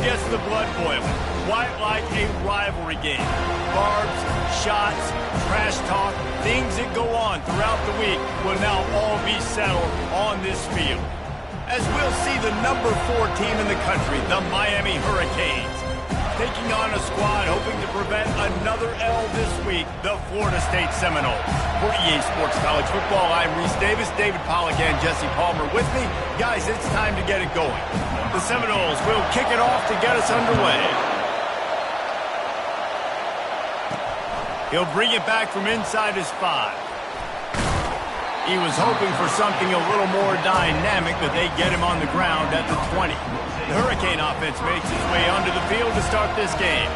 gets the blood boiling. Quite like a rivalry game. Barbs, shots, trash talk, things that go on throughout the week will now all be settled on this field. As we'll see the number 4 team in the country, the Miami Hurricanes, taking on a squad hoping to prevent another L this week, the Florida State Seminoles. For EA Sports College Football, I'm Reese Davis, David Pollack, and Jesse Palmer with me. Guys, it's time to get it going. The Seminoles will kick it off to get us underway. He'll bring it back from inside his 5. He was hoping for something a little more dynamic, but they get him on the ground at the 20. The Hurricane offense makes its way onto the field to start this game.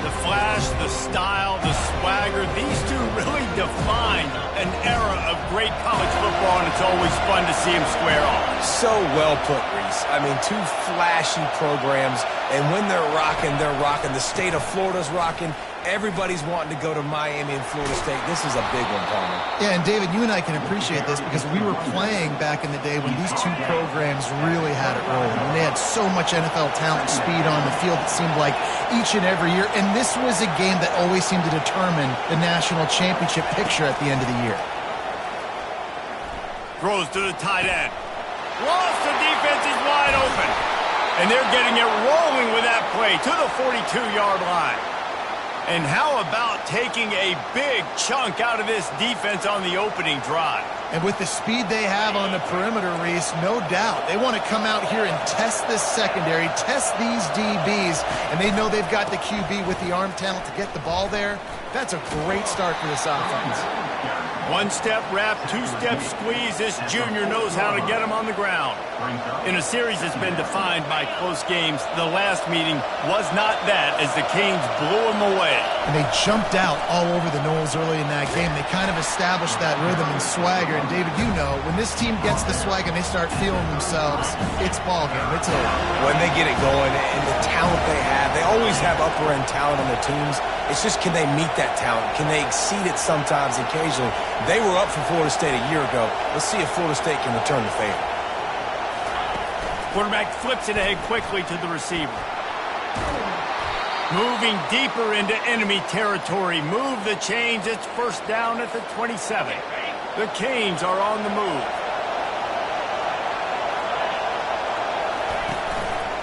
The flash, the style, the swagger, these two really define an era of great college football, and it's always fun to see them square off. So well put, Reese. I mean, 2 flashy programs, and when they're rocking, they're rocking. The state of Florida's rocking. Everybody's wanting to go to Miami and Florida State. This is a big one, Palmer. Yeah, and David, you and I can appreciate this because we were playing back in the day when these 2 programs really had it rolling. When they had so much NFL talent and speed on the field, it seemed like each and every year. And this was a game that always seemed to determine the national championship picture at the end of the year. Throws to the tight end. Lost, the defense is wide open. And they're getting it rolling with that play to the 42-yard line. And how about taking a big chunk out of this defense on the opening drive? And with the speed they have on the perimeter, Reese, no doubt, they want to come out here and test this secondary, test these DBs, and they know they've got the QB with the arm talent to get the ball there. That's a great start for this offense. 1-step wrap, 2-step squeeze. This junior knows how to get him on the ground. In a series that's been defined by close games, the last meeting was not that as the Canes blew him away. And they jumped out all over the Noles early in that game. They kind of established that rhythm and swagger. And David, you know, when this team gets the swag and they start feeling themselves, it's ball game. It's over. When they get it going and the talent they always have upper-end talent on their teams. It's just, can they meet that talent? Can they exceed it sometimes, occasionally? They were up for Florida State a year ago. Let's see if Florida State can return the favor. Quarterback flips it ahead quickly to the receiver. Moving deeper into enemy territory. Move the chains. It's first down at the 27. The Canes are on the move.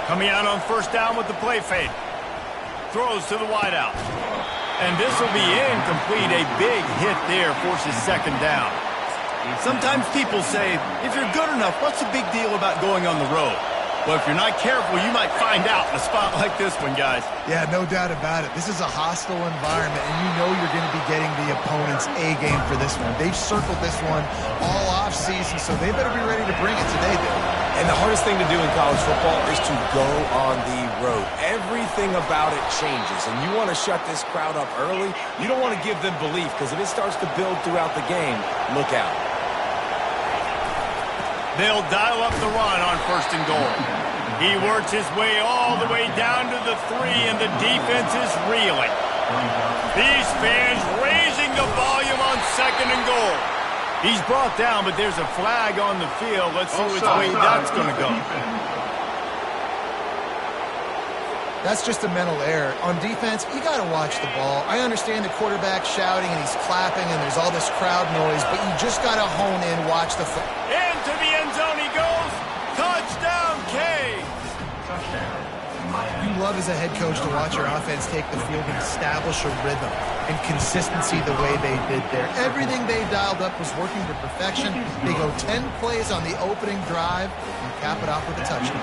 Coming out on first down with the play fake. Throws to the wideout. And this will be incomplete. A big hit there forces second down. Sometimes people say, if you're good enough, what's the big deal about going on the road? Well, if you're not careful, you might find out in a spot like this one, guys. Yeah, no doubt about it. This is a hostile environment, and you know you're going to be getting the opponent's A game for this one. They've circled this one all offseason, so they better be ready to bring it today, Bill. And the hardest thing to do in college football is to go on the road. Everything about it changes, and you want to shut this crowd up early. You don't want to give them belief, because if it starts to build throughout the game, look out. They'll dial up the run on first and goal. He works his way all the way down to the 3, and the defense is reeling. These fans raising the volume on second and goal. He's brought down, but there's a flag on the field. Let's see which way that's going to go. That's just a mental error. On defense, you got to watch the ball. I understand the quarterback shouting and he's clapping and there's all this crowd noise, but you just got to hone in, watch the foot. Into the end zone he goes. Touchdown, Canes. You love as a head coach to watch your offense take the field and establish a rhythm and consistency the way they did there. Everything they dialed up was working to perfection. They go 10 plays on the opening drive and cap it off with a touchdown.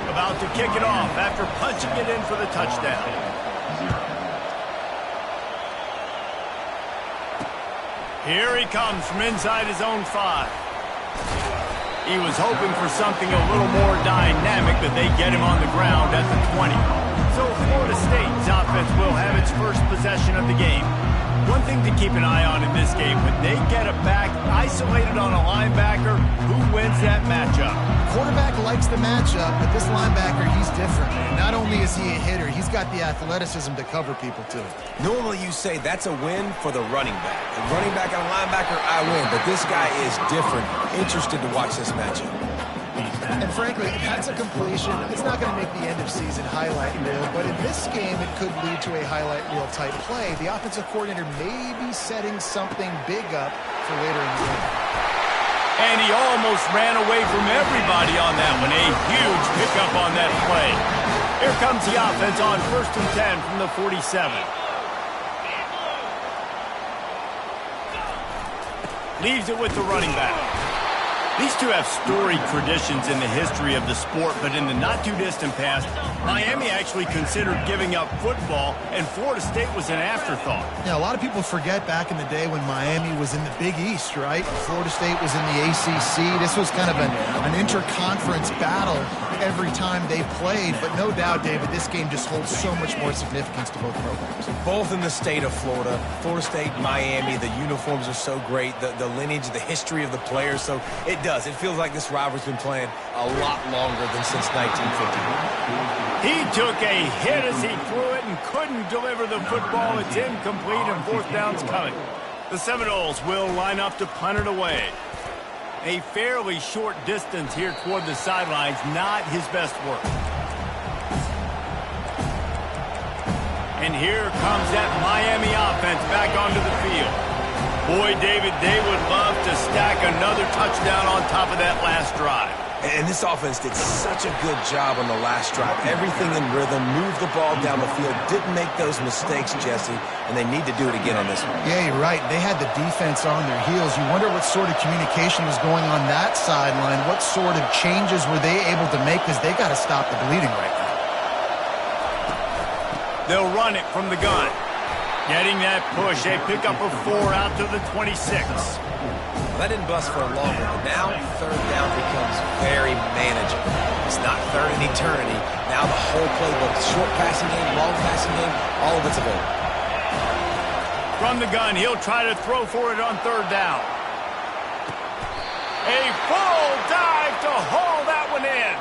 About to kick it off after punching it in for the touchdown. Here he comes from inside his own 5. He was hoping for something a little more dynamic, but they get him on the ground at the 20. So Florida State's offense will have its first possession of the game. One thing to keep an eye on in this game, when they get it back isolated on a linebacker, who wins that matchup? Quarterback likes the matchup, but this linebacker, he's different. Not only is he a hitter, he's got the athleticism to cover people too. Normally you say that's a win for the running back. The running back and a linebacker, I win, but this guy is different. Interested to watch this matchup. And frankly, that's a completion. It's not going to make the end of season highlight reel, but in this game, it could lead to a highlight reel type play. The offensive coordinator may be setting something big up for later in the game. And he almost ran away from everybody on that one. A huge pickup on that play. Here comes the offense on 1st and 10 from the 47. Leaves it with the running back. These two have storied traditions in the history of the sport, but in the not-too-distant past, Miami actually considered giving up football, and Florida State was an afterthought. Yeah, a lot of people forget back in the day when Miami was in the Big East, right? Florida State was in the ACC. This was kind of an interconference battle every time they played, but no doubt, David, this game just holds so much more significance to both programs. Both in the state of Florida. Florida State, Miami, the uniforms are so great, the lineage, the history of the players, so it does. It feels like this rivalry's been playing a lot longer than since 1950. He took a hit as he threw it and couldn't deliver the football. It's incomplete and 4th down's coming. The Seminoles will line up to punt it away. A fairly short distance here toward the sidelines, not his best work. And here comes that Miami offense back onto the field. Boy, David, they would love to stack another touchdown on top of that last drive. And this offense did such a good job on the last drive. Everything in rhythm, moved the ball down the field, didn't make those mistakes, Jesse, and they need to do it again on this one. Yeah, you're right. They had the defense on their heels. You wonder what sort of communication was going on that sideline. What sort of changes were they able to make, because they got to stop the bleeding right now. They'll run it from the gun. Getting that push, a pickup of 4 out to the 26. That didn't bust for a long one, but now 3rd down becomes very manageable. It's not third in eternity. Now the whole playbook, short passing game, long passing game, all of it's available. From the gun, he'll try to throw for it on 3rd down. A full dive to haul that one in.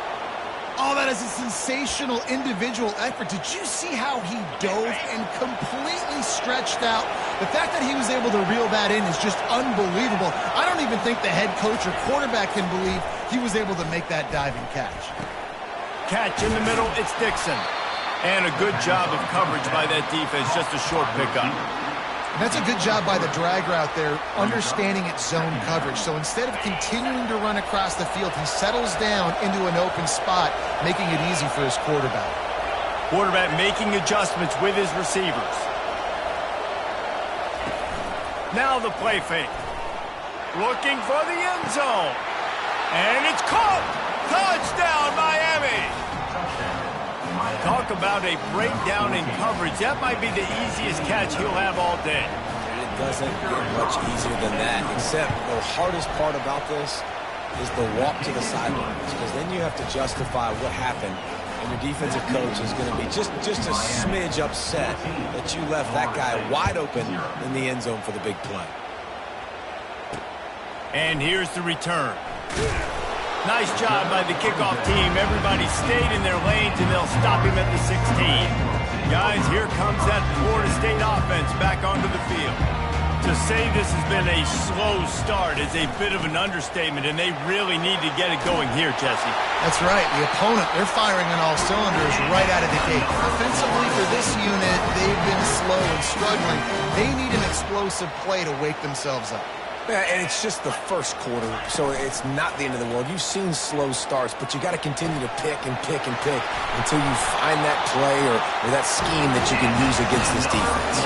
Oh, that is a sensational individual effort. Did you see how he dove and completely stretched out? The fact that he was able to reel that in is just unbelievable. I don't even think the head coach or quarterback can believe he was able to make that diving catch. Catch in the middle, it's Dixon. And a good job of coverage by that defense, just a short pickup. And that's a good job by the drag route there, understanding its zone coverage. So instead of continuing to run across the field, he settles down into an open spot, making it easy for his quarterback. Quarterback making adjustments with his receivers. Now the play fake. Looking for the end zone. And it's caught! Touchdown, Miami! Talk about a breakdown in coverage. That might be the easiest catch he'll have all day. It doesn't get much easier than that, except the hardest part about this is the walk to the sidelines, because then you have to justify what happened, and your defensive coach is going to be just a smidge upset that you left that guy wide open in the end zone for the big play. And here's the return. Nice job by the kickoff team. Everybody stayed in their lanes, and they'll stop him at the 16. Guys, here comes that Florida State offense back onto the field. To say this has been a slow start is a bit of an understatement, and they really need to get it going here, Jesse. That's right. The opponent, they're firing on all cylinders right out of the gate. Offensively, for this unit, they've been slow and struggling. They need an explosive play to wake themselves up. Yeah, and it's just the first quarter, so it's not the end of the world. You've seen slow starts, but you got to continue to pick and pick and pick until you find that play or that scheme that you can use against this defense.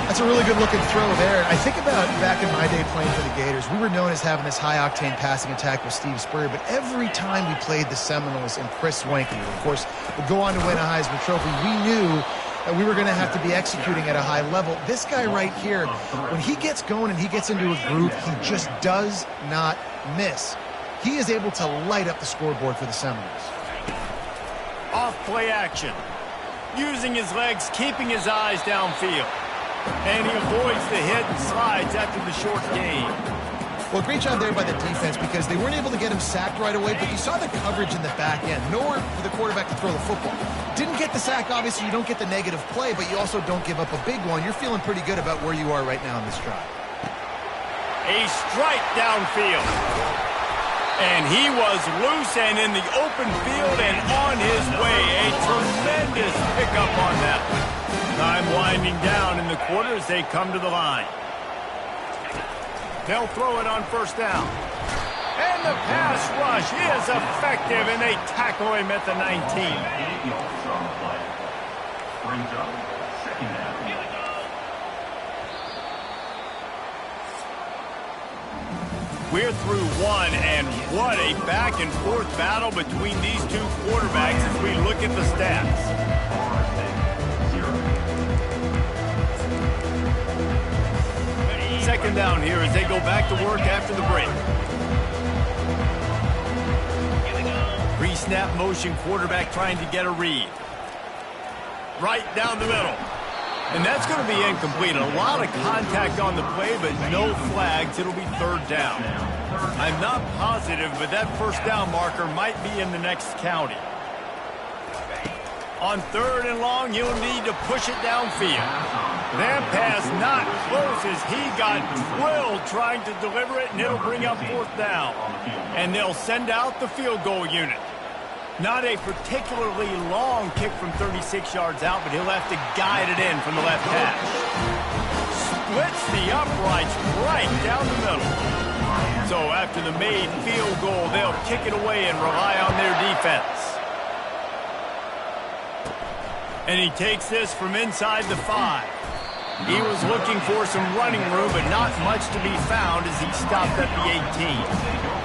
That's a really good-looking throw there. I think about back in my day playing for the Gators, we were known as having this high-octane passing attack with Steve Spurrier, but every time we played the Seminoles and Chris Wenke, of course, would go on to win a Heisman Trophy, we knew that we were going to have to be executing at a high level. This guy right here, when he gets going and he gets into a groove, he just does not miss. He is able to light up the scoreboard for the Seminoles. Off play action. Using his legs, keeping his eyes downfield. And he avoids the hit and slides after the short gain. Well, great job there by the defense because they weren't able to get him sacked right away, but you saw the coverage in the back end. Nowhere for the quarterback to throw the football. Didn't get the sack, obviously you don't get the negative play, but you also don't give up a big one. You're feeling pretty good about where you are right now in this drive. A strike downfield. And he was loose and in the open field and on his way. A tremendous pickup on that one. Time winding down in the quarter as they come to the line. They'll throw it on first down. And the pass rush is effective, and they tackle him at the 19. We're through one, and what a back-and-forth battle between these two quarterbacks as we look at the stats. Second down here as they go back to work after the break. Pre-snap motion, quarterback trying to get a read. Right down the middle. And that's going to be incomplete. A lot of contact on the play, but no flags. It'll be third down. I'm not positive, but that first down marker might be in the next county. On third and long, he'll need to push it downfield. That pass not close as he got drilled trying to deliver it, and it'll bring up fourth down. And they'll send out the field goal unit. Not a particularly long kick from 36 yards out, but he'll have to guide it in from the left hash. Splits the uprights right down the middle. So after the made field goal, they'll kick it away and rely on their defense. And he takes this from inside the 5. He was looking for some running room, but not much to be found as he stopped at the 18.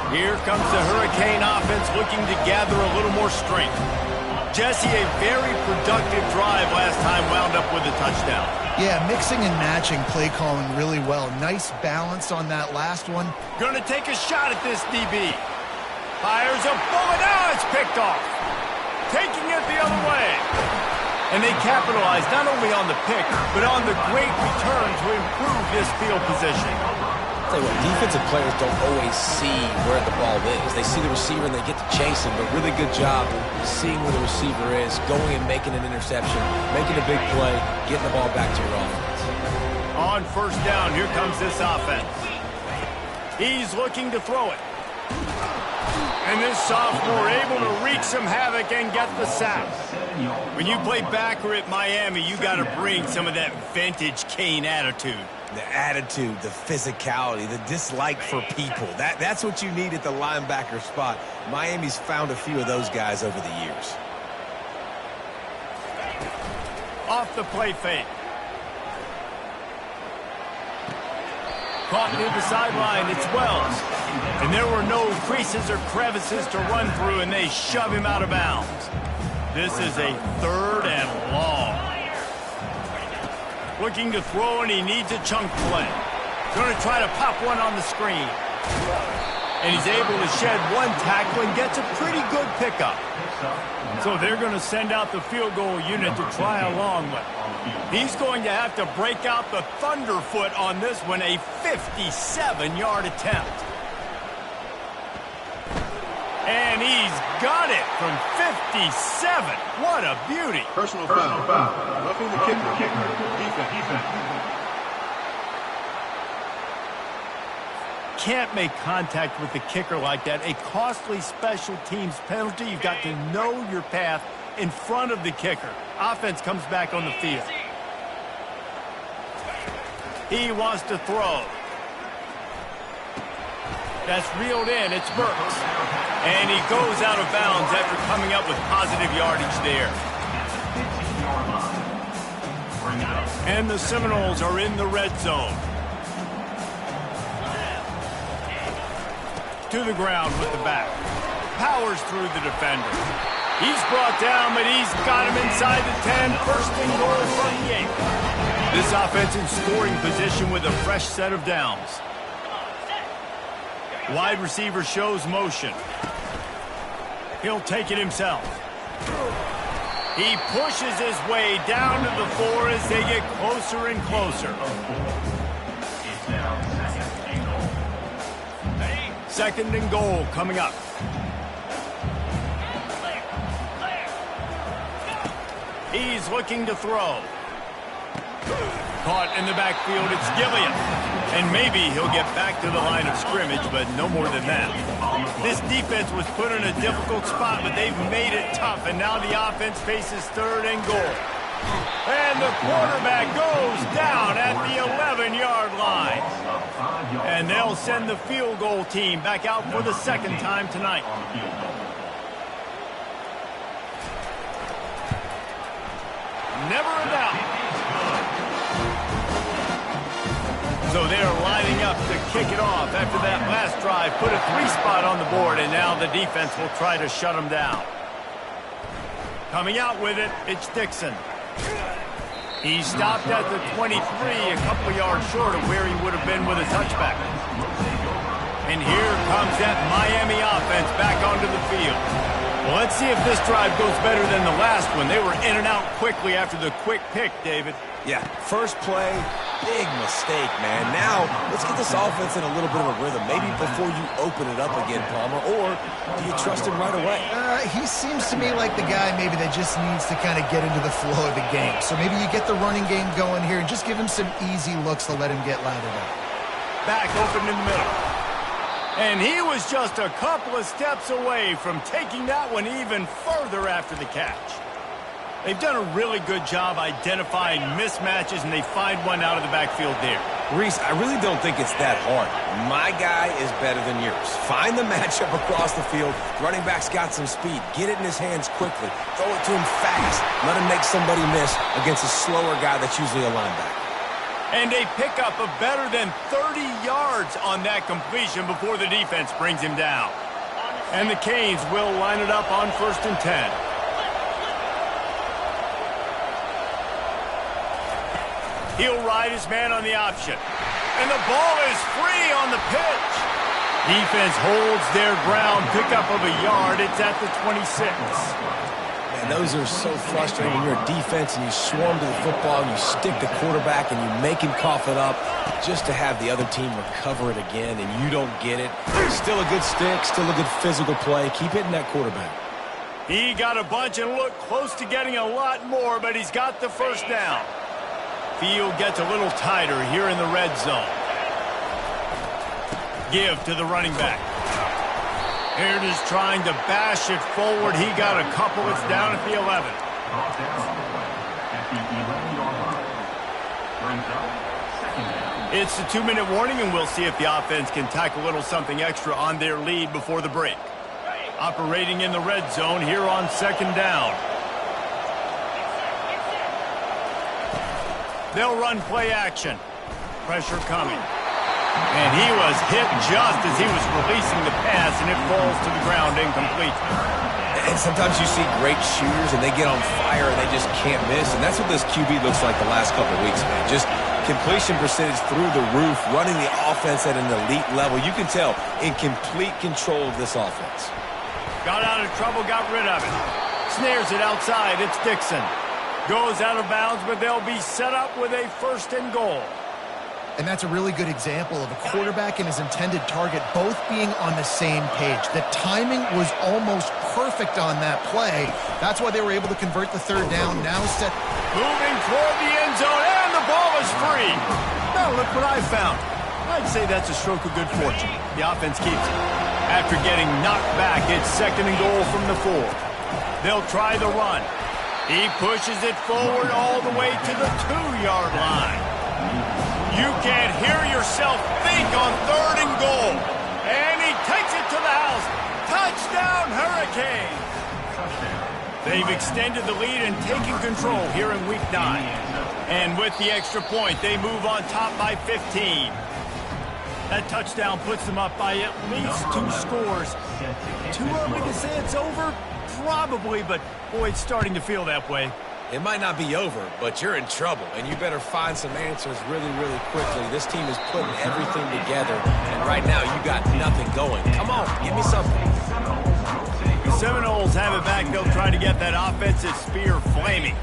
Here comes the Hurricane offense looking to gather a little more strength. Jesse, a very productive drive last time, wound up with a touchdown. Yeah, mixing and matching play calling really well. Nice balance on that last one. Going to take a shot at this DB. Fires a bullet. Now it's picked off. Taking it the other way. And they capitalize not only on the pick, but on the great return to improve this field position. I'll tell you what, defensive players don't always see where the ball is. They see the receiver and they get to chase him, but really good job seeing where the receiver is, going and making an interception, making a big play, getting the ball back to your offense. On first down, here comes this offense. He's looking to throw it. And this sophomore able to wreak some havoc and get the sack. When you play backer at Miami, you got to bring some of that vintage Kane attitude. The attitude, the physicality, the dislike for people. That's what you need at the linebacker spot. Miami's found a few of those guys over the years. Off the play fake. Caught near the sideline, it's Wells. And there were no creases or crevices to run through, and they shove him out of bounds. This is a third and long. Looking to throw, and he needs a chunk play. Going to try to pop one on the screen. And he's able to shed one tackle and gets a pretty good pickup. So they're going to send out the field goal unit to try a long one. He's going to have to break out the thunderfoot on this one, a 57-yard attempt. And he's got it from 57. What a beauty. Personal foul. Roughing the kicker. Defense. Can't make contact with the kicker like that. A costly special teams penalty. You've got to know your path in front of the kicker. Offense comes back on the field. He wants to throw. That's reeled in. It's Burks. And he goes out of bounds after coming up with positive yardage there. And the Seminoles are in the red zone. To the ground with the back. Powers through the defender. He's brought down, but he's got him inside the 10. First and goal from the 8. This offense in scoring position with a fresh set of downs. Wide receiver shows motion. He'll take it himself. He pushes his way down to the 4 as they get closer and closer. Second and goal coming up. He's looking to throw. Caught in the backfield, it's Gilliam. And maybe he'll get back to the line of scrimmage, but no more than that. This defense was put in a difficult spot, but they've made it tough, and now the offense faces 3rd and goal. And the quarterback goes down at the 11-yard line. And they'll send the field goal team back out for the 2nd time tonight. Never a doubt. So they are lining up to kick it off after that last drive. Put a 3-spot on the board, and now the defense will try to shut them down. Coming out with it, it's Dixon. He stopped at the 23, a couple of yards short of where he would have been with a touchback. And here comes that Miami offense back onto the field. Well, let's see if this drive goes better than the last one. They were in and out quickly after the quick pick, David. Yeah, first play, big mistake, man. Now, let's get this offense in a little bit of a rhythm. Maybe before you open it up again, Palmer, or do you trust him right away? He seems to me like the guy maybe that just needs to kind of get into the flow of the game. So maybe you get the running game going here and just give him some easy looks to let him get lathered up. Back open in the middle. And he was just a couple of steps away from taking that one even further after the catch. They've done a really good job identifying mismatches, and they find one out of the backfield there. Reese, I really don't think it's that hard. My guy is better than yours. Find the matchup across the field. Running back's got some speed. Get it in his hands quickly. Throw it to him fast. Let him make somebody miss against a slower guy that's usually a linebacker. And they pick up a better than 30 yards on that completion before the defense brings him down. And the Canes will line it up on 1st and 10. He'll ride his man on the option. And the ball is free on the pitch. Defense holds their ground. Pickup of a yard. It's at the 26. Man, those are so frustrating when you're a defense and you swarm to the football and you stick the quarterback and you make him cough it up just to have the other team recover it again and you don't get it. Still a good stick, still a good physical play. Keep hitting that quarterback. He got a bunch and looked close to getting a lot more, but he's got the first down. Field gets a little tighter here in the red zone. Give to the running back. Here it is trying to bash it forward. He got a couple. It's down at the 11. It's the 2-minute warning, and we'll see if the offense can tack a little something extra on their lead before the break. Operating in the red zone here on 2nd down. They'll run play action. Pressure coming. And he was hit just as he was releasing the pass, and it falls to the ground incomplete. And sometimes you see great shooters, and they get on fire, and they just can't miss. And that's what this QB looks like the last couple of weeks, man. Just completion percentage through the roof, running the offense at an elite level. You can tell in complete control of this offense. Got out of trouble, got rid of it. Snares it outside. It's Dixon. Goes out of bounds, but they'll be set up with a 1st and goal. And that's a really good example of a quarterback and his intended target both being on the same page. The timing was almost perfect on that play. That's why they were able to convert the 3rd down. Now set. Moving toward the end zone, and the ball is free. Now look what I found. I'd say that's a stroke of good fortune. The offense keeps it. After getting knocked back, it's 2nd and goal from the 4. They'll try the run. He pushes it forward all the way to the 2-yard line. You can't hear yourself think on 3rd and goal. And he takes it to the house. Touchdown, Hurricanes! They've extended the lead and taken control here in Week 9. And with the extra point, they move on top by 15. That touchdown puts them up by at least 2 scores. Too early to say it's over? Probably, but boy, it's starting to feel that way. It might not be over, but you're in trouble, and you better find some answers really, really quickly. This team is putting everything together, and right now you got nothing going. Come on, give me something. The Seminoles have it back. They'll try to get that offensive spear flaming.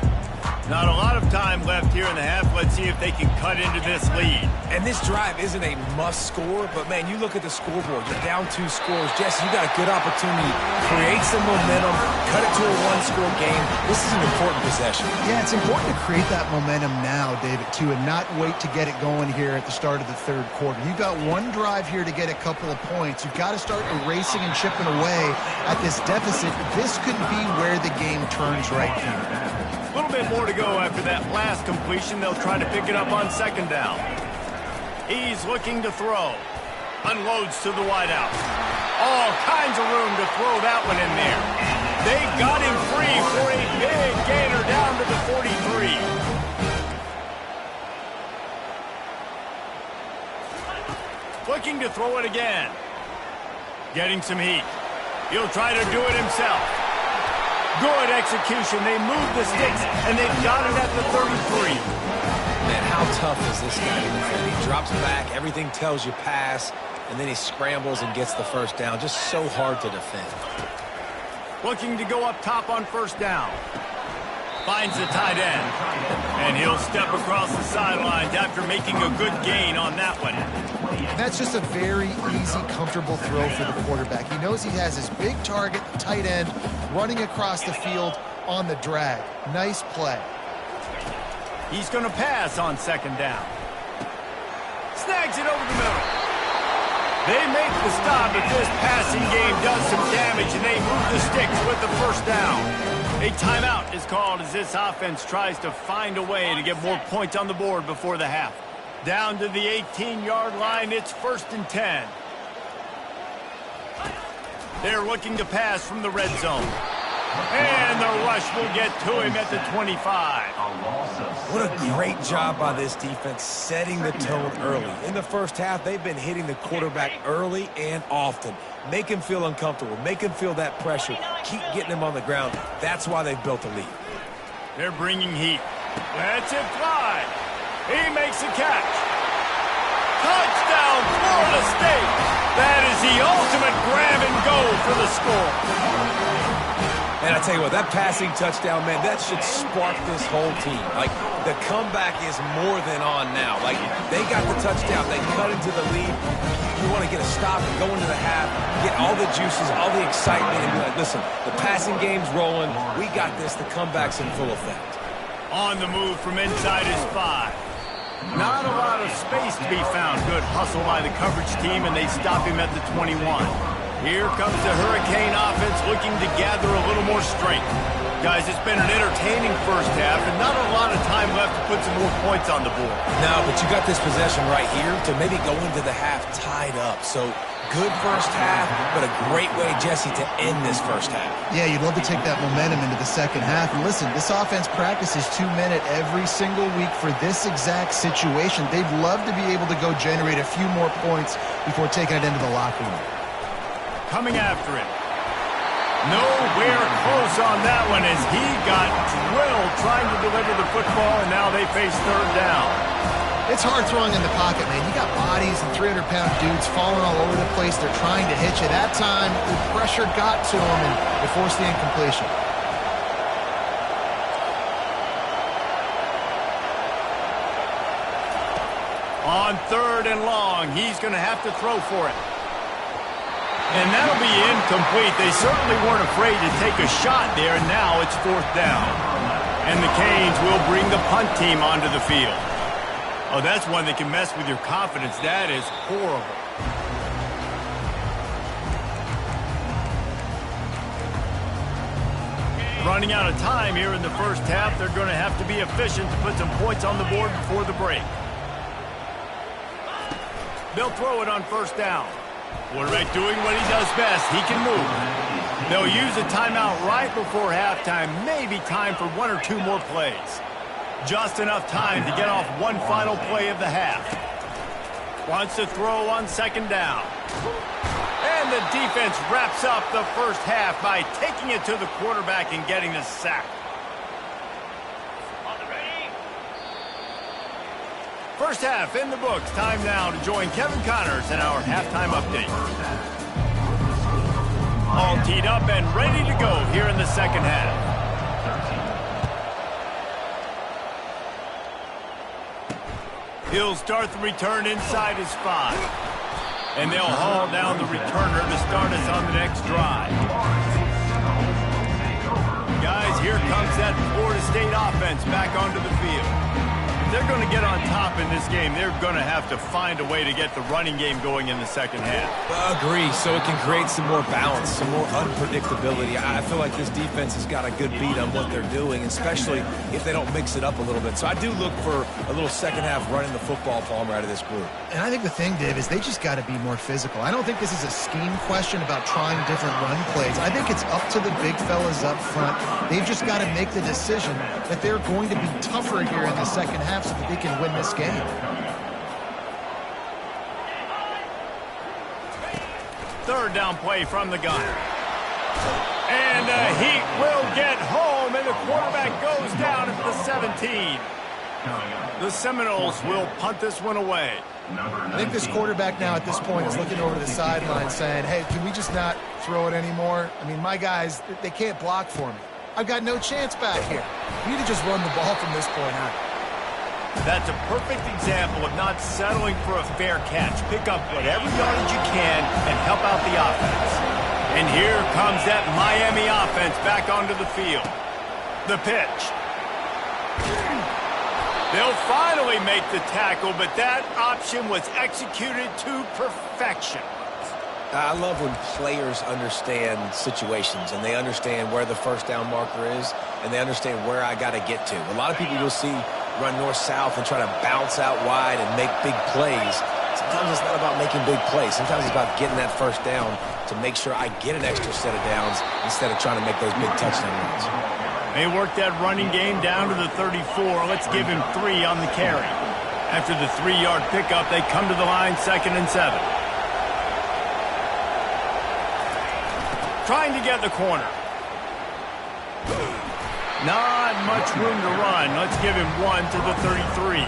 Not a lot of time left here in the half. Let's see if they can cut into this lead. And this drive isn't a must score, but man, you look at the scoreboard, you're down 2 scores. Jesse, you got a good opportunity. Create some momentum, cut it to a 1-score game. This is an important possession. Yeah, it's important to create that momentum now, David, too, and not wait to get it going here at the start of the third quarter. You've got one drive here to get a couple of points. You've got to start erasing and chipping away at this deficit. This could be where the game turns right here. A little bit more to go after that last completion. They'll try to pick it up on second down. He's looking to throw. Unloads to the wideout. All kinds of room to throw that one in there. They got him free for a big gainer down to the 43. Looking to throw it again. Getting some heat. He'll try to do it himself. Good execution. They move the sticks, and they've got it at the 33. Man, how tough is this guy to defend? He drops back, everything tells you pass, and then he scrambles and gets the first down. Just so hard to defend. Looking to go up top on first down. Finds the tight end. And he'll step across the sidelines after making a good gain on that one. That's just a very easy, comfortable throw for the quarterback. He knows he has his big target, tight end, running across the field on the drag. Nice play. He's going to pass on second down. Snags it over the middle. They make the stop, but this passing game does some damage, and they move the sticks with the first down. A timeout is called as this offense tries to find a way to get more points on the board before the half. Down to the 18-yard line, it's 1st and 10. They're looking to pass from the red zone. And the rush will get to him at the 25. What a great job by this defense setting the tone early. In the first half, they've been hitting the quarterback early and often. Make him feel uncomfortable. Make him feel that pressure. Keep getting him on the ground. That's why they've built a lead. They're bringing heat. Lets it fly. He makes a catch. Touchdown, Florida State. That is the ultimate grab and go for the score. And I tell you what, that passing touchdown, man, that should spark this whole team. Like, the comeback is more than on now. Like, they got the touchdown. They cut into the lead. You want to get a stop and go into the half, get all the juices, all the excitement, and be like, listen, the passing game's rolling. We got this. The comeback's in full effect. On the move from inside his 5. Not a lot of space to be found. Good hustle by the coverage team, and they stop him at the 21. Here comes the Hurricane offense looking to gather a little more strength. Guys, it's been an entertaining first half, and not a lot of time left to put some more points on the board. No, but you got this possession right here to maybe go into the half tied up. So, good first half, but a great way, Jesse, to end this first half. Yeah, you'd love to take that momentum into the second half. And listen, this offense practices 2-minute every single week for this exact situation. They'd love to be able to go generate a few more points before taking it into the locker room. Coming after it. Nowhere close on that one as he got drilled trying to deliver the football, and now they face third down. It's hard throwing in the pocket, man. You got bodies and 300-pound dudes falling all over the place. They're trying to hit you. That time, the pressure got to him, and it forced the incompletion. On 3rd and long, he's going to have to throw for it. And that'll be incomplete. They certainly weren't afraid to take a shot there, and now it's 4th down. And the Canes will bring the punt team onto the field. Oh, that's one that can mess with your confidence. That is horrible. Running out of time here in the first half. They're going to have to be efficient to put some points on the board before the break. They'll throw it on first down. Quarterback doing what he does best. He can move. They'll use a timeout right before halftime. Maybe time for 1 or 2 more plays. Just enough time to get off one final play of the half. Wants to throw on second down. And the defense wraps up the first half by taking it to the quarterback and getting the sack. First half in the books. Time now to join Kevin Connors in our halftime update. All teed up and ready to go here in the second half. He'll start the return inside his 5. And they'll haul down the returner to start us on the next drive. Guys, here comes that Florida State offense back onto the field. If they're going to get on top in this game, they're going to have to find a way to get the running game going in the second half. Agree, so it can create some more balance, some more unpredictability. I feel like this defense has got a good beat on what they're doing, especially if they don't mix it up a little bit. So I do look for a little second half running the football, Palmer, out of this group. And I think the thing, Dave, is they just got to be more physical. I don't think this is a scheme question about trying different run plays. I think it's up to the big fellas up front. They've just got to make the decision that they're going to be tougher here in the second half so that they can win this game. Third down play from the gun. And the Heat will get home, and the quarterback goes down at the 17. The Seminoles will punt this one away. I think this quarterback now at this point is looking over the sideline saying, hey, can we just not throw it anymore? I mean, my guys, they can't block for me. I've got no chance back here. We need to just run the ball from this point on. That's a perfect example of not settling for a fair catch. Pick up whatever yardage you can and help out the offense. And here comes that Miami offense back onto the field. The pitch. They'll finally make the tackle, but that option was executed to perfection. I love when players understand situations and they understand where the first down marker is and they understand where I got to get to. A lot of people you'll see run north-south and try to bounce out wide and make big plays. Sometimes it's not about making big plays. Sometimes it's about getting that first down to make sure I get an extra set of downs instead of trying to make those big touchdown runs. They work that running game down to the 34. Let's give him 3 on the carry. After the 3-yard pickup, they come to the line, 2nd and 7. Trying to get the corner. Not much room to run. Let's give him 1 to the 33.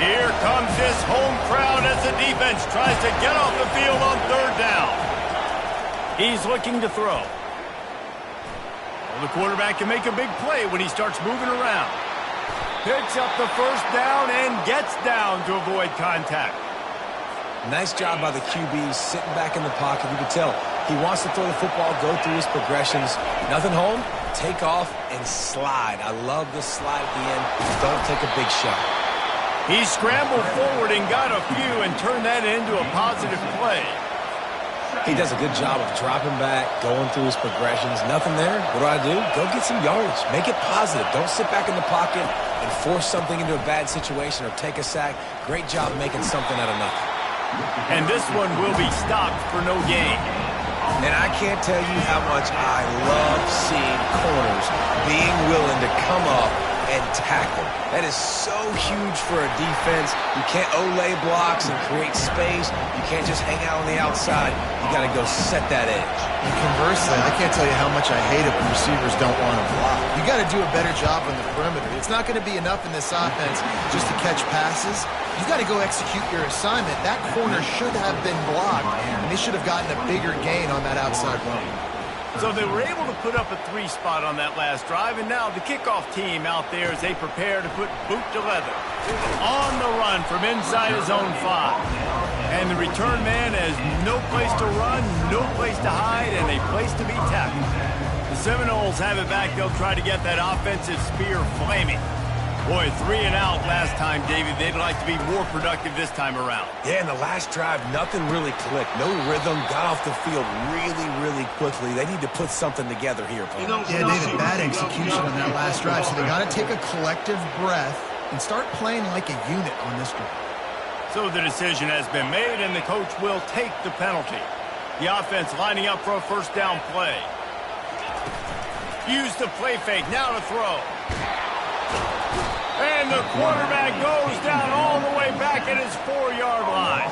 Here comes this home crowd as the defense tries to get off the field on 3rd down. He's looking to throw. Well, the quarterback can make a big play when he starts moving around. Picks up the first down and gets down to avoid contact. Nice job by the QB sitting back in the pocket. You can tell he wants to throw the football, go through his progressions. Nothing home, take off, and slide. I love the slide at the end. Don't take a big shot. He scrambled forward and got a few and turned that into a positive play. He does a good job of dropping back, going through his progressions. Nothing there. What do? Go get some yardage. Make it positive. Don't sit back in the pocket and force something into a bad situation or take a sack. Great job making something out of nothing. And this one will be stopped for no gain. And I can't tell you how much I love seeing corners being willing to come up and tackle. That is so huge for a defense. You can't olay blocks and create space. You can't just hang out on the outside. You got to go set that edge. And conversely, I can't tell you how much I hate it when receivers don't want to block. You got to do a better job on the perimeter. It's not going to be enough in this offense just to catch passes. You got to go execute your assignment. That corner should have been blocked, and they should have gotten a bigger gain on that outside run. So they were able to put up a 3 spot on that last drive, and now the kickoff team out there as they prepare to put boot to leather. On the run from inside his own 5. And the return man has no place to run, no place to hide, and a place to be tackled. The Seminoles have it back. They'll try to get that offensive spear flaming. Boy, 3 and out last time, David. They'd like to be more productive this time around. Yeah, in the last drive, nothing really clicked. No rhythm, got off the field really quickly. They need to put something together here, Paul. Yeah, David, bad execution on that last drive, so they got to take a collective breath and start playing like a unit on this drive. So the decision has been made, and the coach will take the penalty. The offense lining up for a first down play. Use the play fake, now to throw. And the quarterback goes down all the way back at his 4-yard line.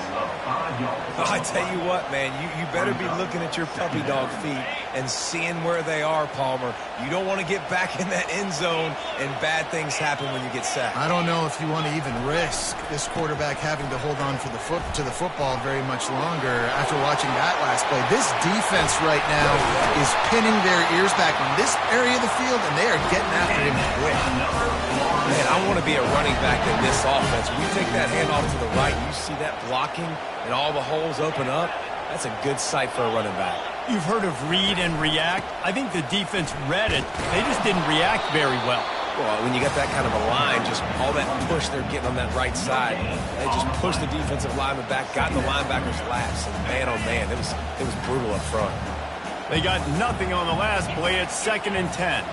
I tell you what, man, you better be looking at your puppy dog feet and seeing where they are, Palmer. You don't want to get back in that end zone and bad things happen when you get sacked. I don't know if you want to even risk this quarterback having to hold on to the football very much longer after watching that last play. This defense right now is pinning their ears back on this area of the field, and they are getting after him quick. Man, I want to be a running back in this offense. When you take that handoff to the right, you see that blocking and all the holes open up. That's a good sight for a running back. You've heard of read and react. I think the defense read it. They just didn't react very well. Well, when you got that kind of a line, just all that push they're getting on that right side, they just pushed the defensive lineman back, got in the linebacker's laps, and man, oh man, it was brutal up front. They got nothing on the last play. It's 2nd and 10.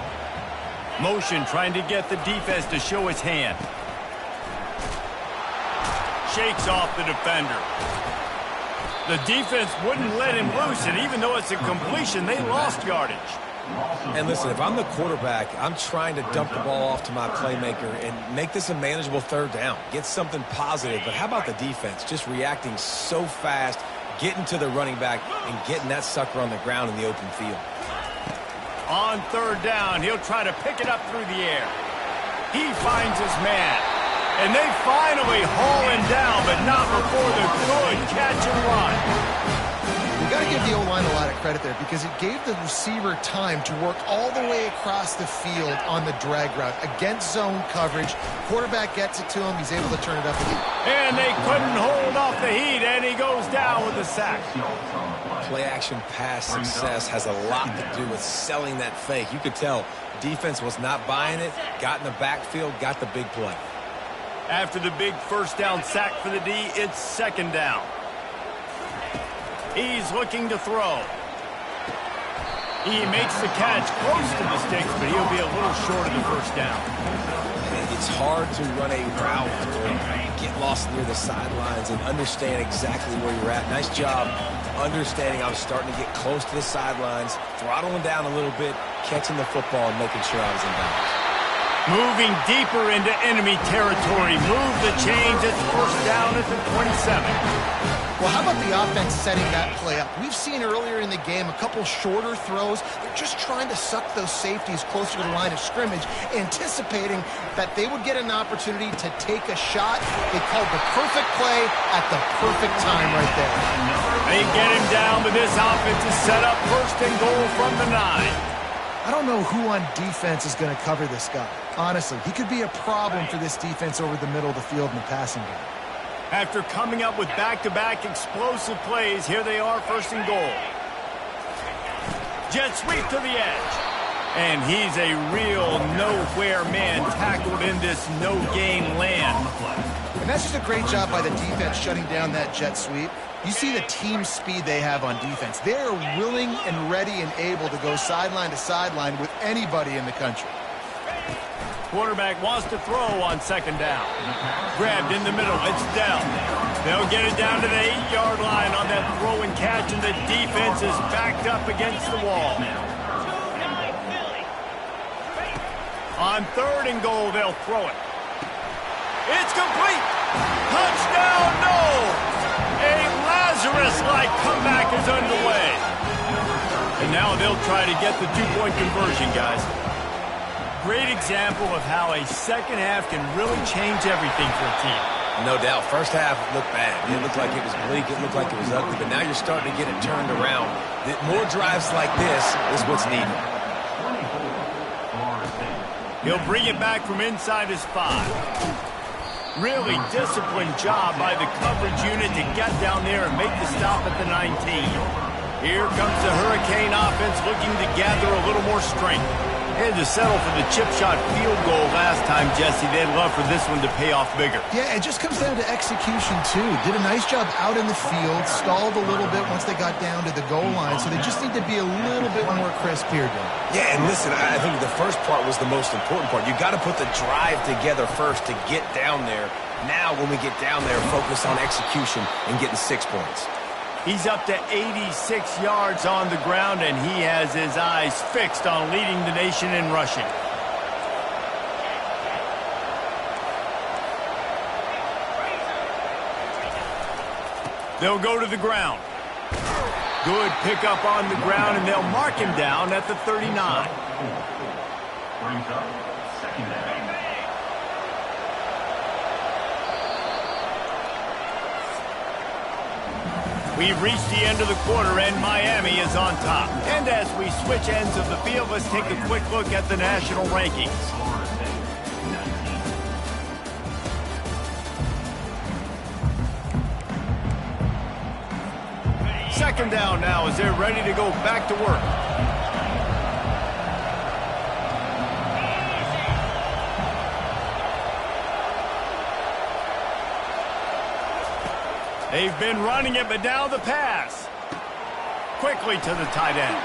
Motion trying to get the defense to show his hand. Shakes off the defender. The defense wouldn't let him loose, and even though it's a completion, they lost yardage. And listen, if I'm the quarterback, I'm trying to dump the ball off to my playmaker and make this a manageable 3rd down. Get something positive. But how about the defense? Just reacting so fast, getting to the running back, and getting that sucker on the ground in the open field. On 3rd down, he'll try to pick it up through the air. He finds his man. And they finally haul him down, but not before the good catch and run. You got to give the O-line a lot of credit there because it gave the receiver time to work all the way across the field on the drag route against zone coverage. Quarterback gets it to him. He's able to turn it up again. And they couldn't hold off the heat, and he goes down with the sack. Play-action pass success has a lot to do with selling that fake. You could tell defense was not buying it, got in the backfield, got the big play. After the big 1st down sack for the D, it's 2nd down. He's looking to throw. He makes the catch close to the sticks, but he'll be a little short of the 1st down. It's hard to run a route or get lost near the sidelines and understand exactly where you're at. Nice job understanding I was starting to get close to the sidelines, throttling down a little bit, catching the football and making sure I was in bounds. Moving deeper into enemy territory. Move the chains. It's 1st down at the 27. Well, how about the offense setting that play up? We've seen earlier in the game a couple shorter throws. They're just trying to suck those safeties closer to the line of scrimmage, anticipating that they would get an opportunity to take a shot. They called the perfect play at the perfect time right there. They get him down, but this offense is set up 1st and goal from the 9. I don't know who on defense is going to cover this guy. Honestly, he could be a problem for this defense over the middle of the field in the passing game. After coming up with back-to-back explosive plays, here they are, 1st and goal. Jet sweep to the edge. And he's a real nowhere man tackled in this no-gain land. And that's just a great job by the defense shutting down that jet sweep. You see the team speed they have on defense. They are willing and ready and able to go sideline to sideline with anybody in the country. Quarterback wants to throw on 2nd down. Grabbed in the middle. It's Dell. They'll get it down to the 8-yard line on that throw and catch, and the defense is backed up against the wall. On 3rd and goal, they'll throw it. It's complete. Touchdown, no! A Lazarus-like comeback is underway. And now they'll try to get the 2-point conversion, guys. Great example of how a 2nd half can really change everything for a team. No doubt. 1st half looked bad. It looked like it was bleak. It looked like it was ugly. But now you're starting to get it turned around. More drives like this is what's needed. He'll bring it back from inside his 5. Really disciplined job by the coverage unit to get down there and make the stop at the 19. Here comes the Hurricane offense looking to gather a little more strength. They had to settle for the chip shot field goal last time, Jesse. They'd love for this one to pay off bigger. Yeah, it just comes down to execution, too. Did a nice job out in the field, stalled a little bit once they got down to the goal line, so they just need to be a little bit more crisp here, Dan. Yeah, and listen, I think the first part was the most important part. You got to put the drive together first to get down there. Now, when we get down there, focus on execution and getting 6 points. He's up to 86 yards on the ground, and he has his eyes fixed on leading the nation in rushing. They'll go to the ground. Good pickup on the ground, and they'll mark him down at the 39. Brings up second down. We've reached the end of the quarter, and Miami is on top. And as we switch ends of the field, let's take a quick look at the national rankings. Second down now as they're ready to go back to work. They've been running it, but now the pass. Quickly to the tight end.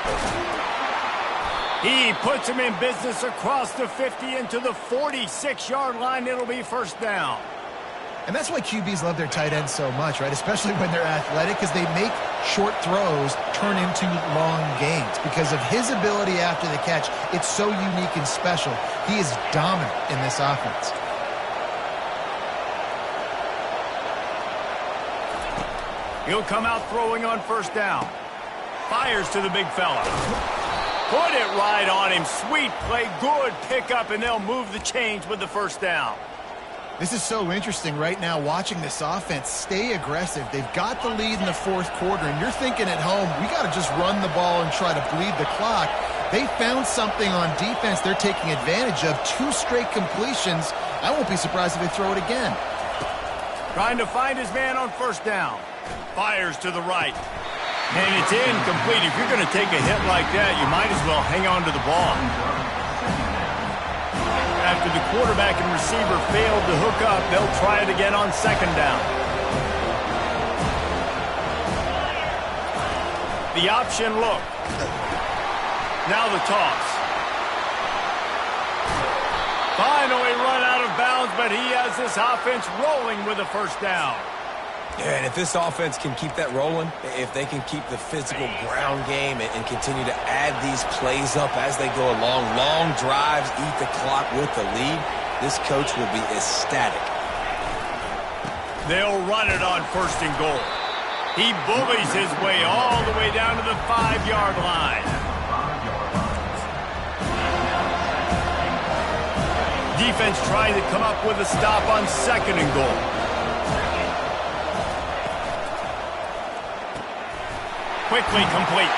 He puts him in business across the 50 into the 46-yard line. It'll be first down. And that's why QBs love their tight ends so much, right? Especially when they're athletic, because they make short throws turn into long gains. Because of his ability after the catch, it's so unique and special. He is dominant in this offense. He'll come out throwing on first down. Fires to the big fella. Put it right on him. Sweet play, good pickup, and they'll move the chains with the first down. This is so interesting right now watching this offense stay aggressive. They've got the lead in the fourth quarter, and you're thinking at home, we got to just run the ball and try to bleed the clock. They found something on defense they're taking advantage of. 2 straight completions. I won't be surprised if they throw it again. Trying to find his man on first down. Fires to the right. And it's incomplete. If you're going to take a hit like that, you might as well hang on to the ball. After the quarterback and receiver failed to hook up, they'll try it again on second down. The option look. Now the toss. Finally run out of bounds, but he has this offense rolling with a first down. Yeah, and if this offense can keep that rolling, if they can keep the physical ground game and continue to add these plays up as they go along, long drives, eat the clock with the lead, this coach will be ecstatic. They'll run it on first and goal. He bullies his way all the way down to the 5-yard line. Defense trying to come up with a stop on second and goal. Quickly complete.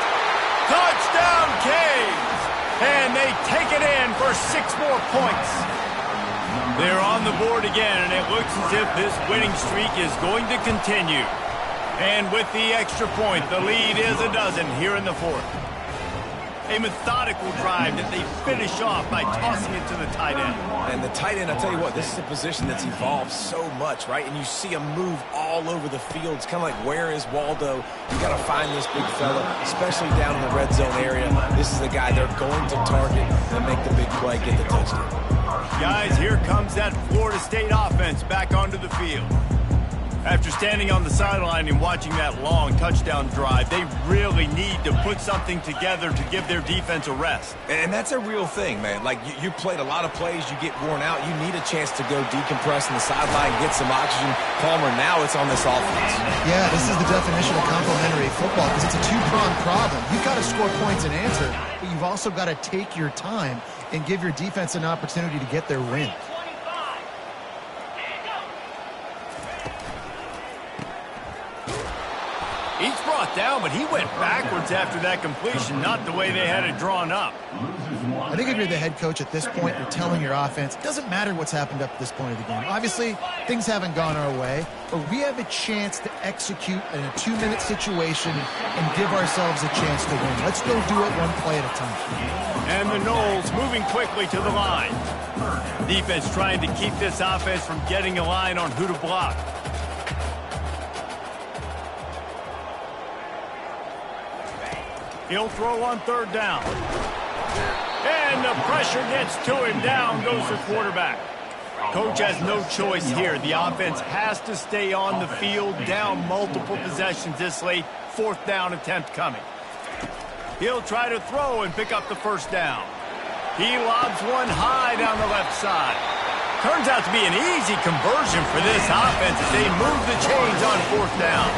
Touchdown, Canes! And they take it in for 6 more points. They're on the board again, and it looks as if this winning streak is going to continue. And with the extra point, the lead is a dozen here in the fourth. A methodical drive that they finish off by tossing it to the tight end. And the tight end, I'll tell you what, this is a position that's evolved so much, right? And you see him move all over the field. It's kind of like, where is Waldo? You got to find this big fella, especially down in the red zone area. This is the guy they're going to target and make the big play, get the touchdown. Guys, here comes that Florida State offense back onto the field. After standing on the sideline and watching that long touchdown drive, they really need to put something together to give their defense a rest. And that's a real thing, man. Like, you played a lot of plays, you get worn out, you need a chance to go decompress on the sideline, get some oxygen. Palmer, now it's on this offense. Yeah, this is the definition of complementary football because it's a 2-pronged problem. You've got to score points and answer, but you've also got to take your time and give your defense an opportunity to get their win. He's brought down, but he went backwards after that completion, not the way they had it drawn up. I think if you're the head coach at this point, you're telling your offense, it doesn't matter what's happened up to this point of the game. Obviously, things haven't gone our way, but we have a chance to execute in a 2-minute situation and give ourselves a chance to win. Let's go do it one play at a time. And the Noles moving quickly to the line. Defense trying to keep this offense from getting a line on who to block. He'll throw on third down. And the pressure gets to him. Down goes the quarterback. Coach has no choice here. The offense has to stay on the field, down multiple possessions this late. 4th down attempt coming. He'll try to throw and pick up the first down. He lobs one high down the left side. Turns out to be an easy conversion for this offense as they move the chains on 4th down.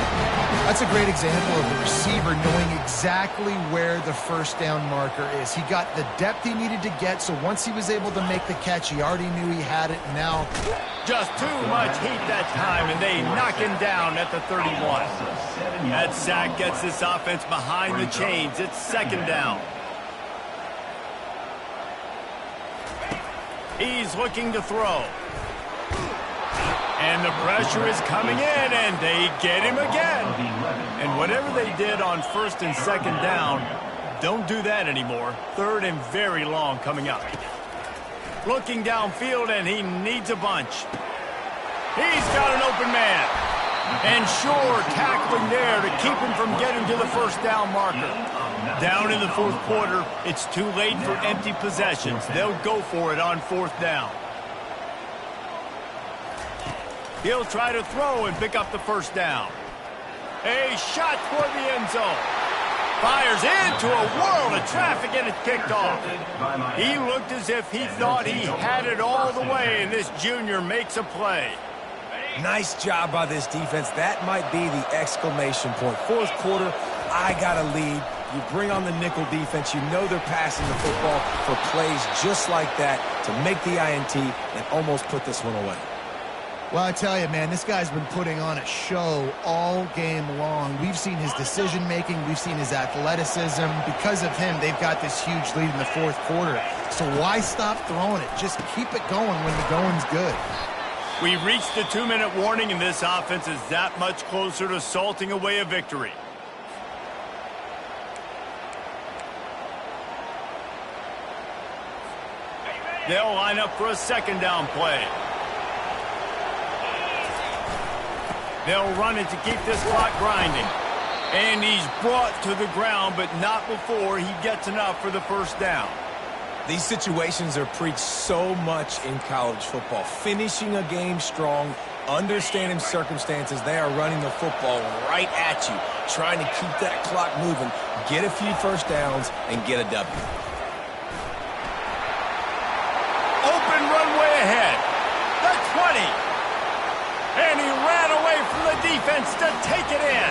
That's a great example of the receiver knowing exactly where the first down marker is. He got the depth he needed to get, so once he was able to make the catch, he already knew he had it. Now, just too much heat that time, and they knock him down at the 31. That sack gets this offense behind the chains. It's second down. He's looking to throw. And the pressure is coming in, and they get him again. And whatever they did on first and second down, don't do that anymore. Third and very long coming up. Looking downfield, and he needs a bunch. He's got an open man. And sure, tackling there to keep him from getting to the first down marker. Down in the fourth quarter, it's too late for empty possessions. They'll go for it on fourth down. He'll try to throw and pick up the first down. A shot toward the end zone. Fires into a world of traffic, and it's picked off. He looked as if he thought he had it all the way, and this junior makes a play. Nice job by this defense. That might be the exclamation point. Fourth quarter, I got a lead. You bring on the nickel defense. You know they're passing the football for plays just like that to make the INT and almost put this one away. well, I tell you, man, this guy's been putting on a show all game long. We've seen his decision-making. We've seen his athleticism. Because of him, they've got this huge lead in the fourth quarter. So why stop throwing it? Just keep it going when the going's good. We've reached the 2-minute warning, and this offense is that much closer to salting away a victory. They'll line up for a second down play. They'll run it to keep this clock grinding. And he's brought to the ground, but not before he gets enough for the first down. These situations are preached so much in college football. Finishing a game strong, understanding circumstances. They are running the football right at you, trying to keep that clock moving, get a few first downs, and get a W. Open runway ahead. The 20. And he ran away from the defense to take it in.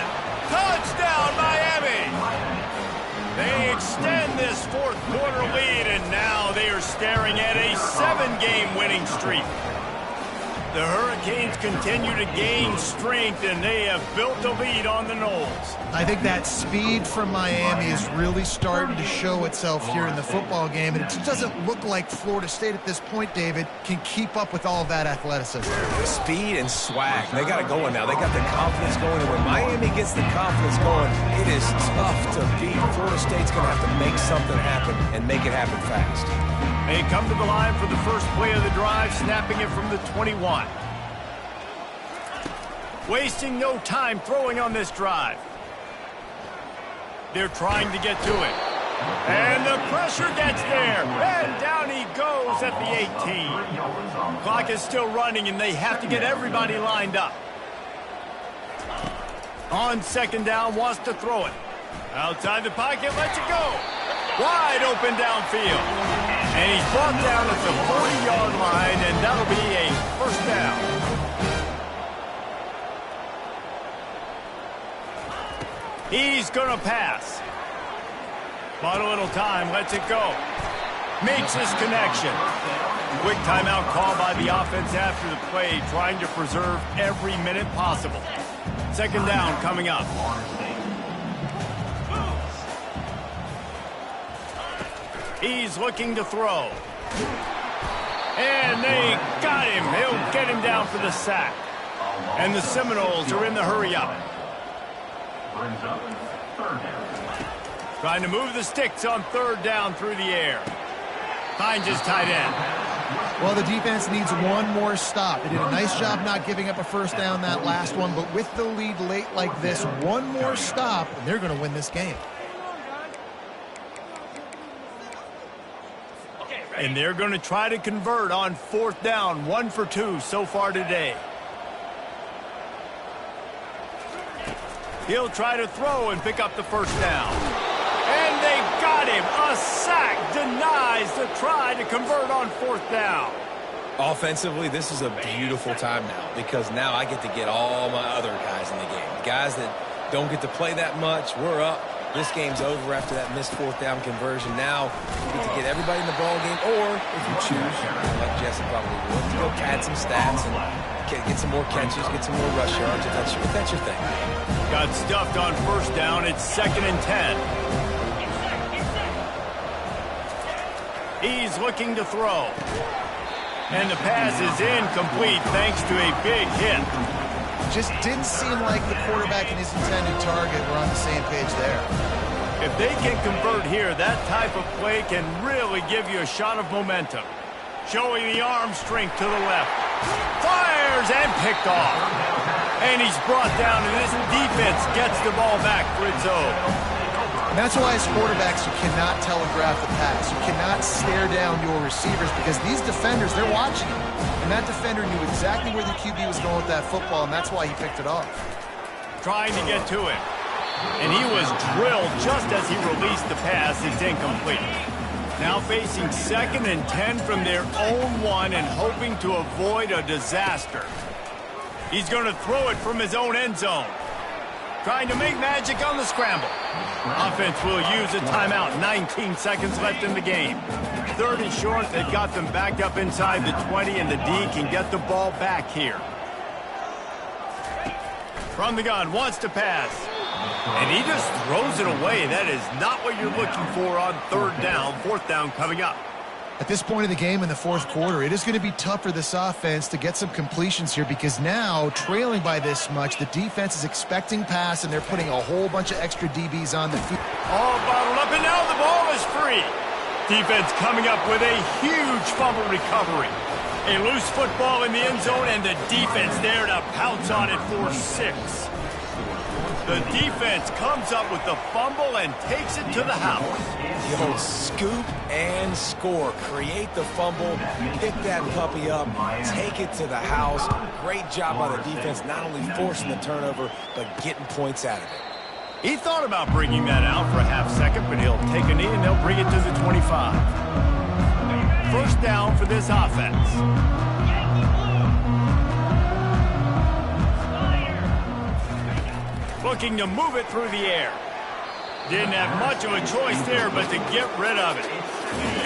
Touchdown, Miami. They extend this fourth quarter lead, and now they are staring at a 7-game winning streak. The Hurricanes continue to gain strength, and they have built a lead on the Noles. I think that speed from Miami is really starting to show itself here in the football game, and it just doesn't look like Florida State at this point, David, can keep up with all of that athleticism. Speed and swag. They got it going now. They got the confidence going. And when Miami gets the confidence going, it is tough to beat. Florida State's going to have to make something happen and make it happen fast. They come to the line for the first play of the drive, snapping it from the 21. Wasting no time throwing on this drive. They're trying to get to it. And the pressure gets there. And down he goes at the 18. Clock is still running, and they have to get everybody lined up. On second down, wants to throw it. Outside the pocket, lets it go. Wide open downfield. And he's brought down at the 40-yard line, and that'll be a first down. He's going to pass. Bought a little time, lets it go. Makes his connection. Quick timeout call by the offense after the play, trying to preserve every minute possible. Second down coming up. He's looking to throw. And they got him. He'll get him down for the sack. And the Seminoles are in the hurry-up. Trying to move the sticks on third down through the air. Finds his tight end. Well, the defense needs one more stop. They did a nice job not giving up a first down that last one, but with the lead late like this, one more stop, and they're going to win this game. And they're going to try to convert on fourth down, 1 for 2 so far today. He'll try to throw and pick up the first down. And they got him. A sack denies the try to convert on fourth down. Offensively, this is a beautiful time now because now I get to get all my other guys in the game. Guys that don't get to play that much. We're up. This game's over after that missed fourth down conversion. Now we get to get everybody in the ball game, or if you choose, like Jesse probably would, to go pad some stats and get some more catches, get some more rush yards if that's your thing. Got stuffed on first down. It's 2nd and 10. He's looking to throw. And the pass is incomplete thanks to a big hit. Just didn't seem like the quarterback and his intended target were on the same page there. If they can convert here, that type of play can really give you a shot of momentum. Showing the arm strength to the left. Fires and picked off. And he's brought down, and this defense gets the ball back for its own. And that's why as quarterbacks you cannot telegraph the pass. You cannot stare down your receivers because these defenders, they're watching you. And that defender knew exactly where the QB was going with that football, and that's why he picked it off. Trying to get to him. And he was drilled just as he released the pass. It's incomplete. Now facing 2nd and 10 from their own 1 and hoping to avoid a disaster. He's going to throw it from his own end zone. Trying to make magic on the scramble. Offense will use a timeout. 19 seconds left in the game. 3rd and short. They've got them backed up inside the 20, and the D can get the ball back here. From the gun, wants to pass. And he just throws it away. That is not what you're looking for on 3rd down. 4th down coming up. At this point of the game in the 4th quarter, it is going to be tough for this offense to get some completions here because now, trailing by this much, the defense is expecting pass, and they're putting a whole bunch of extra DBs on the field. All bottled up, and now the ball is free. Defense coming up with a huge fumble recovery. A loose football in the end zone, and the defense there to pounce on it for 6. The defense comes up with the fumble and takes it to the house. The old scoop and score. Create the fumble, pick that puppy up, take it to the house. Great job by the defense, not only forcing the turnover, but getting points out of it. He thought about bringing that out for a half second, but he'll take a knee and they'll bring it to the 25. 1st down for this offense. Looking to move it through the air. Didn't have much of a choice there, but to get rid of it.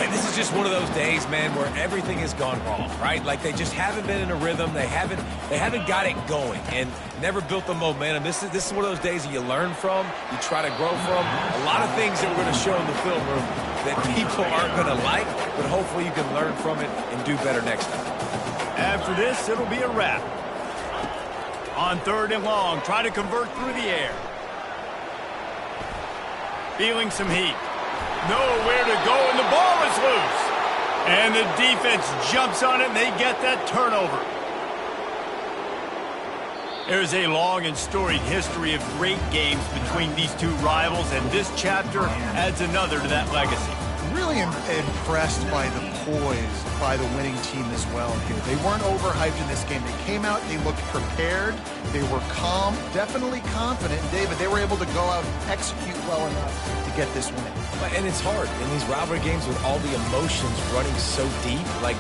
And this is just one of those days, man, where everything has gone wrong, right? Like they just haven't been in a rhythm. They haven't got it going and never built the momentum. This is one of those days that you learn from, you try to grow from. A lot of things that we're going to show in the film room that people aren't going to like, but hopefully you can learn from it and do better next time. After this, it'll be a wrap. On 3rd and long, try to convert through the air. Feeling some heat. Nowhere to go, and the ball is loose. And the defense jumps on it, and they get that turnover. There's a long and storied history of great games between these two rivals, and this chapter adds another to that legacy. Really impressed by the poise by the winning team as well here. They weren't overhyped in this game. They came out, they looked prepared, they were calm, definitely confident. David, they were able to go out and execute well enough to get this win. And it's hard in these rivalry games with all the emotions running so deep. Like,